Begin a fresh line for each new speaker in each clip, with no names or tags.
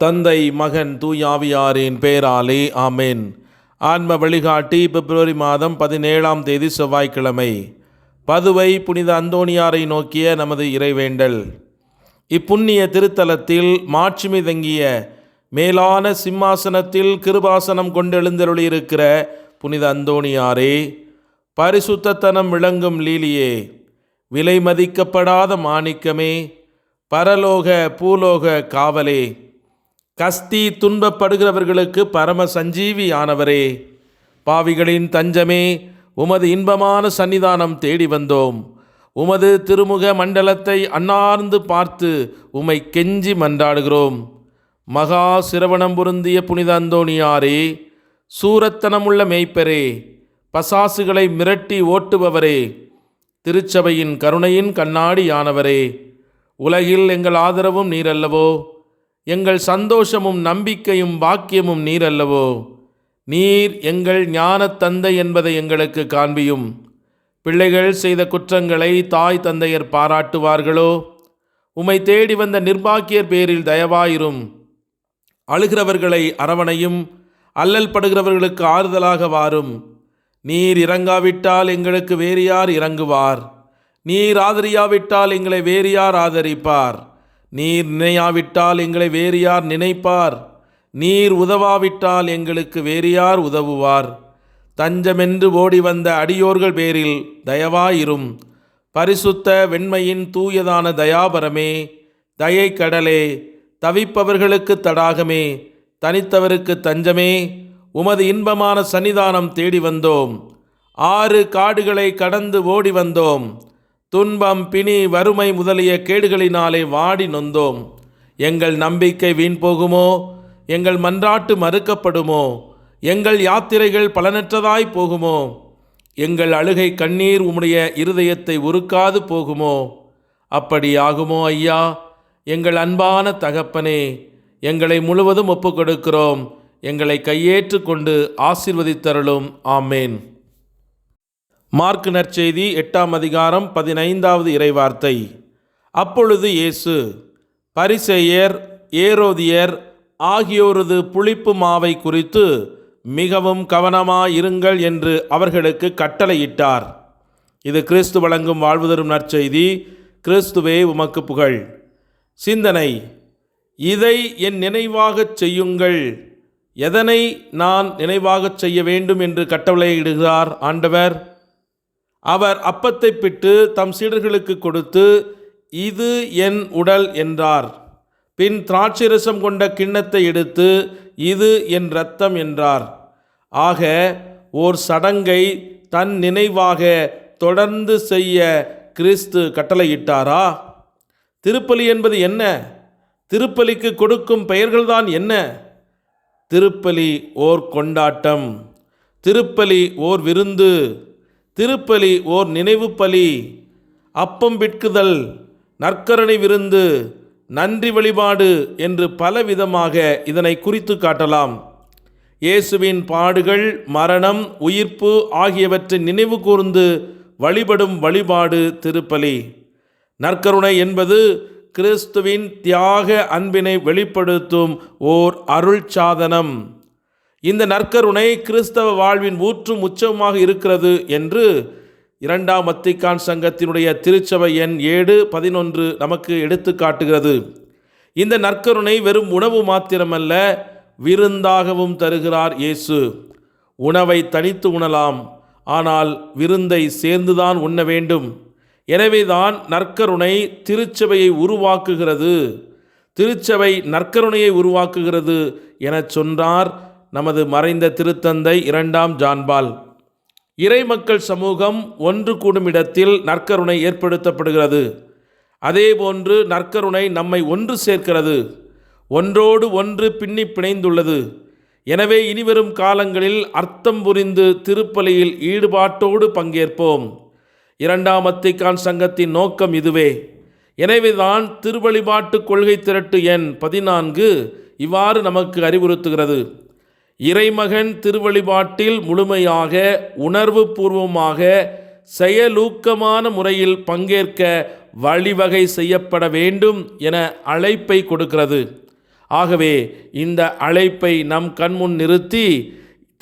தந்தை மகன் தூயாவியாரின் பெயராலே ஆமேன். ஆன்ம வழிகாட்டி பிப்ரவரி மாதம் 17ஆம் தேதி செவ்வாய்க்கிழமை. பதுவை புனித அந்தோணியாரை நோக்கிய நமது இறைவேண்டல். இப்புண்ணிய திருத்தலத்தில் மாட்சிமை தங்கிய மேலான சிம்மாசனத்தில் கிருபாசனம் கொண்டெழுந்தருளியிருக்கிற புனித அந்தோணியாரே, பரிசுத்தத்தனம் விளங்கும் லீலியே, விலை மதிக்கப்படாத மாணிக்கமே, பரலோக பூலோக காவலே, கஸ்தி துன்பப்படுகிறவர்களுக்கு பரம சஞ்சீவியானவரே, பாவிகளின் தஞ்சமே, உமது இன்பமான சன்னிதானம் தேடி வந்தோம். உமது திருமுக மண்டலத்தை அன்னார்ந்து பார்த்து உம்மை கெஞ்சி மன்றாடுகிறோம். மகா சிரவணம் பொருந்திய புனித அந்தோணியாரே, சூரத்தனமுள்ள மேய்ப்பரே, பசாசுகளை மிரட்டி ஓட்டுபவரே, திருச்சபையின் கருணையின் கண்ணாடியானவரே, உலகில் எங்கள் ஆதரவும் நீரல்லவோ, எங்கள் சந்தோஷமும் நம்பிக்கையும் பாக்கியமும் நீரல்லவோ. நீர் எங்கள் ஞான தந்தை என்பதை எங்களுக்கு காண்பியும். பிள்ளைகள் செய்த குற்றங்களை தாய் தந்தையர் பாராட்டுவார்களோ? உம்மை தேடி வந்த நிர்பாக்கியர் பேரில் தயவாயிரும். அழுகிறவர்களை அரவணையும், அல்லல் படுகிறவர்களுக்கு ஆறுதலாக வாரும். நீர் இறங்காவிட்டால் எங்களுக்கு வேறு யார் இறங்குவார்? நீர் ஆதரியாவிட்டால் எங்களை வேறு யார் ஆதரிப்பார்? நீர் நினையாவிட்டால் எங்களை வேறு யார் நினைப்பார்? நீர் உதவாவிட்டால் எங்களுக்கு வேறு யார் உதவுவார்? தஞ்சமென்று ஓடி வந்த அடியோர்கள் பேரில் தயவாயிரும். பரிசுத்த வெண்மையின் தூயதான தயாபரமே, தயை கடலே, தவிப்பவர்களுக்கு தடாகமே, தனித்தவருக்கு தஞ்சமே, உமது இன்பமான சன்னிதானம் தேடி வந்தோம். 6 காடுகளை கடந்து ஓடி வந்தோம். துன்பம், பிணி, வறுமை முதலிய கேடுகளினாலே வாடி நொந்தோம். எங்கள் நம்பிக்கை வீண் போகுமோ? எங்கள் மன்றாட்டு மறுக்கப்படுமோ? எங்கள் யாத்திரைகள் பலனற்றதாய் போகுமோ? எங்கள் அழுகை கண்ணீர் உம்முடைய இருதயத்தை உருக்காது போகுமோ? அப்படி ஆகுமோ ஐயா? எங்கள் அன்பான தகப்பனே, எங்களை முழுவதும் ஒப்புக்கொடுக்கிறோம். எங்களை கையேற்று கொண்டு ஆசீர்வதித்தருளும். ஆமேன். மார்க் நற்செய்தி 8ஆம் அதிகாரம் 15வது இறைவார்த்தை. அப்பொழுது இயேசு பரிசேயர், ஏரோதியர் ஆகியோரது புளிப்பு மாவை குறித்து மிகவும் கவனமாயிருங்கள் என்று அவர்களுக்கு கட்டளையிட்டார். இது கிறிஸ்து வழங்கும் வாழ்வு தரும் நற்செய்தி. கிறிஸ்துவே உமக்கு புகழ். சிந்தனை: இதை என் நினைவாகச் செய்யுங்கள். எதனை நான் நினைவாகச் செய்ய வேண்டும் என்று கட்டளையிடுகிறார் ஆண்டவர்? அவர் அப்பத்தை பிட்டு தம் சீடர்களுக்கு கொடுத்து, இது என் உடல் என்றார். பின் திராட்சைரசம் கொண்ட கிண்ணத்தை எடுத்து, இது என் இரத்தம் என்றார். ஆக ஓர் சடங்கை தன் நினைவாக தொடர்ந்து செய்ய கிறிஸ்து கட்டளையிட்டாரா? திருப்பலி என்பது என்ன? திருப்பலிக்கு கொடுக்கும் பெயர்கள்தான் என்ன? திருப்பலி ஓர் கொண்டாட்டம், திருப்பலி ஓர் விருந்து, திருப்பலி ஓர் நினைவு பலி, அப்பம் பிட்குதல், நற்கருணை விருந்து, நன்றி வழிபாடு என்று பலவிதமாக இதனை குறித்து காட்டலாம். இயேசுவின் பாடுகள், மரணம், உயிர்ப்பு ஆகியவற்றை நினைவு கூர்ந்து வழிபடும் வழிபாடு திருப்பலி. நற்கருணை என்பது கிறிஸ்துவின் தியாக அன்பினை வெளிப்படுத்தும் ஓர் அருள் சாதனம். இந்த நற்கருணை கிறிஸ்தவ வாழ்வின் ஊற்றும் உச்சமாக இருக்கிறது என்று 2ஆம் வத்திக்கான் சங்கத்தினுடைய திருச்சபை எண் 7/11 நமக்கு எடுத்து காட்டுகிறது. இந்த நற்கருணை வெறும் உணவு மாத்திரமல்ல, விருந்தாகவும் தருகிறார் இயேசு. உணவை தனித்து உண்ணலாம், ஆனால் விருந்தை சேர்ந்துதான் உண்ண வேண்டும். எனவேதான் நற்கருணை திருச்சபையை உருவாக்குகிறது, திருச்சபை நற்கருணையை உருவாக்குகிறது எனச் சொன்னார் நமது மறைந்த திருத்தந்தை 2ஆம் ஜான் பால். இறைமக்கள் சமூகம் ஒன்று கூடும் இடத்தில் நற்கருணை ஏற்படுத்தப்படுகிறது. அதேபோன்று நற்கருணை நம்மை ஒன்று சேர்க்கிறது, ஒன்றோடு ஒன்று பின்னி பிணைந்துள்ளது. எனவே இனிவரும் காலங்களில் அர்த்தம் புரிந்து திருப்பலியில் ஈடுபாட்டோடு பங்கேற்போம். 2ஆம் வத்திக்கான் சங்கத்தின் நோக்கம் இதுவே. எனவேதான் திருவழிபாட்டு கொள்கை திரட்டு எண் 14 இவ்வாறு நமக்கு அறிவுறுத்துகிறது: இறைமகன் திருவழிபாட்டில் முழுமையாக, உணர்வு பூர்வமாக, செயலூக்கமான முறையில் பங்கேற்க வழிவகை செய்யப்பட வேண்டும் என அழைப்பை கொடுக்கிறது. ஆகவே இந்த அழைப்பை நம் கண்முன் நிறுத்தி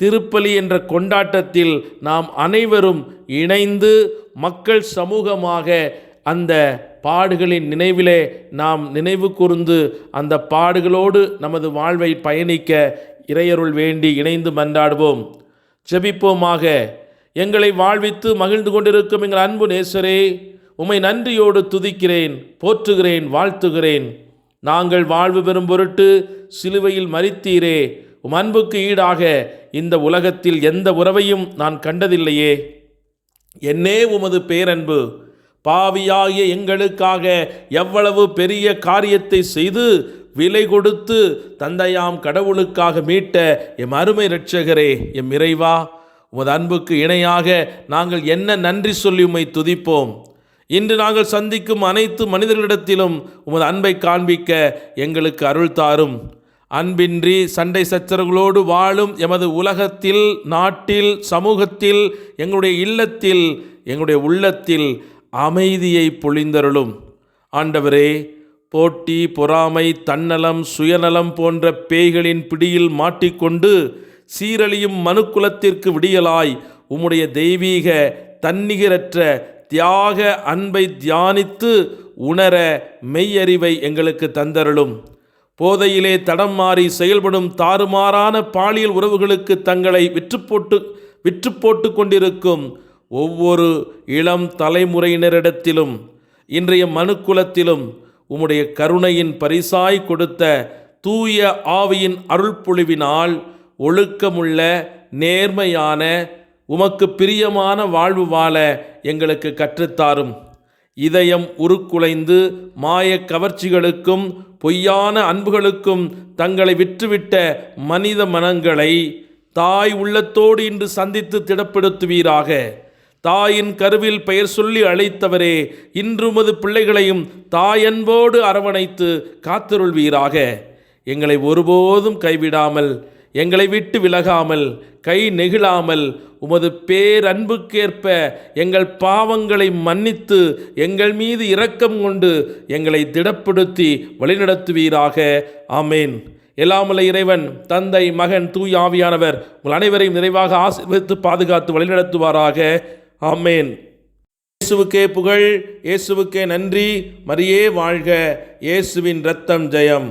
திருப்பலி என்ற கொண்டாட்டத்தில் நாம் அனைவரும் இணைந்து மக்கள் சமூகமாக அந்த பாடுகளின் நினைவிலே நாம் நினைவு கூர்ந்து அந்த பாடுகளோடு நமது வாழ்வை பயணிக்க இறையருள் வேண்டி இணைந்து மன்றாடுவோம். ஜெபிப்போமாக. எங்களை வாழ்வித்து மகிழ்ந்து கொண்டிருக்கும் எங்கள் அன்பு நேசரே, உம்மை நன்றியோடு துதிக்கிறேன், போற்றுகிறேன், வாழ்த்துகிறேன். நாங்கள் வாழ்வு பெறும் பொருட்டு சிலுவையில் மரித்தீரே. உம் அன்புக்கு ஈடாக இந்த உலகத்தில் எந்த உறவையும் நான் கண்டதில்லையே. என்னே உமது பேரன்பு. பாவியாகிய எங்களுக்காக எவ்வளவு பெரிய காரியத்தை செய்து விலை கொடுத்து தந்தையாம் கடவுளுக்காக மீட்ட எம் அருமை இரட்சகரே, எம் இறைவா, உமது அன்புக்கு இணையாக நாங்கள் என்ன நன்றி சொல்லி உம்மை துதிப்போம். இன்று நாங்கள் சந்திக்கும் அனைத்து மனிதர்களிடத்திலும் உமது அன்பை காண்பிக்க எங்களுக்கு அருள் தாரும். அன்பின்றி சண்டை சச்சரவுகளோடு வாழும் எமது உலகத்தில், நாட்டில், சமூகத்தில், எங்களுடைய இல்லத்தில், எங்களுடைய உள்ளத்தில் அமைதியை பொழிந்தருளும். ஆண்டவரே, போட்டி, பொறாமை, தன்னலம், சுயநலம் போன்ற பேய்களின் பிடியில் மாட்டிக்கொண்டு சீரழியும் மனுக்குலத்திற்கு விடியலாய் உம்முடைய தெய்வீக தன்னிகரற்ற தியாக அன்பை தியானித்து உணர மெய்யறிவை எங்களுக்கு தந்தருளும். போதையிலே தடம் மாறி செயல்படும் தாறுமாறான பாலியல் உறவுகளுக்கு தங்களை விற்று போட்டு கொண்டிருக்கும் ஒவ்வொரு இளம் தலைமுறையினரிடத்திலும் இன்றைய மனுக்குலத்திலும் உம்முடைய கருணையின் பரிசாய் கொடுத்த தூய ஆவியின் அருள் பொழிவினால் ஒழுக்கமுள்ள, நேர்மையான, உமக்கு பிரியமான வாழ்வு வாழ எங்களுக்கு கற்றுத்தாரும். இதயம் உருக்குலைந்து மாய கவர்ச்சிகளுக்கும் பொய்யான அன்புகளுக்கும் தங்களை விற்றுவிட்ட மனித மனங்களை தாய் உள்ளத்தோடு இன்று சந்தித்து திடப்படுத்துவீராக. தாயின் கருவில் பெயர் சொல்லி அழைத்தவரே, இன்று உமது பிள்ளைகளையும் தாயன்போடு அரவணைத்து காத்தருள்வீராக. எங்களை ஒருபோதும் கைவிடாமல், எங்களை விட்டு விலகாமல், கை நெகிழாமல் உமது பேரன்புக்கேற்ப எங்கள் பாவங்களை மன்னித்து எங்கள் மீது இரக்கம் கொண்டு எங்களை திடப்படுத்தி வழிநடத்துவீராக. ஆமேன். எல்லாமல்ல இறைவன் தந்தை, மகன், தூய ஆவியானவர் உங்கள் அனைவரையும் நிறைவாக ஆசீர்வதித்து பாதுகாத்து வழிநடத்துவாராக. ஆமேன். இயேசுவுக்கே புகழ், இயேசுவுக்கே நன்றி. மரியே வாழ்க. இயேசுவின் இரத்தம் ஜெயம்.